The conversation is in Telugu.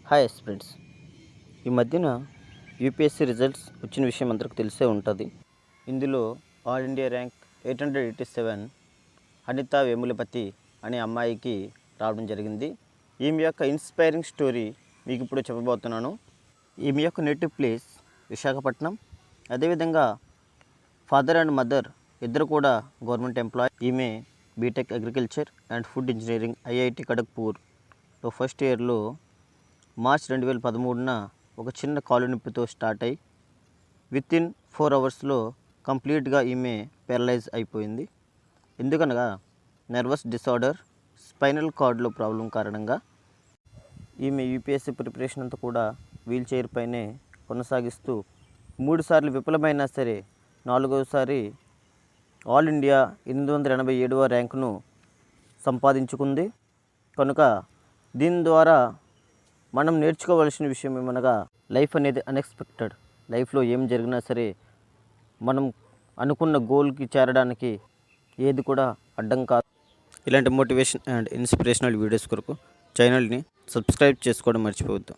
Hi friends. ఈ మధ్యన యూపీఎస్సీ రిజల్ట్స్ వచ్చిన విషయం అందరికి తెలిసే ఉంటుంది. ఇందులో ఆల్ ఇండియా ర్యాంక్ 887 అనిత వేములపతి అనే అమ్మాయికి రావడం జరిగింది. ఈమె యొక్క ఇన్స్పైరింగ్ స్టోరీ మీకు ఇప్పుడు చెప్పబోతున్నాను. ఈమె యొక్క నేటివ్ ప్లేస్ విశాఖపట్నం. అదేవిధంగా ఫాదర్ అండ్ మదర్ ఇద్దరు కూడా గవర్నమెంట్ ఎంప్లాయ్. ఈమె BTech agriculture and food engineering IIT ఖడగ్పూర్లో ఫస్ట్ ఇయర్లో మార్చ్ 2013న ఒక చిన్న కాలు నొప్పితో స్టార్ట్ అయ్యి వితిన్ 4 అవర్స్లో కంప్లీట్గా ఈమె ప్యారలైజ్ అయిపోయింది. ఎందుకనగా నర్వస్ డిసార్డర్, స్పైనల్ కార్డ్లో ప్రాబ్లం కారణంగా ఈమె యూపీఎస్సీ ప్రిపరేషన్ అంతా కూడా వీల్ చైర్ పైనే కొనసాగిస్తూ 3 సార్లు విఫలమైనా సరే 4వసారి ఆల్ ఇండియా 887వ ర్యాంకును సంపాదించుకుంది. కనుక దీని ద్వారా మనం నేర్చుకోవాల్సిన విషయం ఏమనగా లైఫ్ అనేది అన్ఎక్స్పెక్టెడ్. లైఫ్లో ఏం జరిగినా సరే మనం అనుకున్న గోల్కి చేరడానికి ఏది కూడా అడ్డం కాదు. ఇలాంటి మోటివేషన్ అండ్ ఇన్స్పిరేషనల్ వీడియోస్ కొరకు ఛానల్ని సబ్స్క్రైబ్ చేసుకోవడం మర్చిపోవద్దు.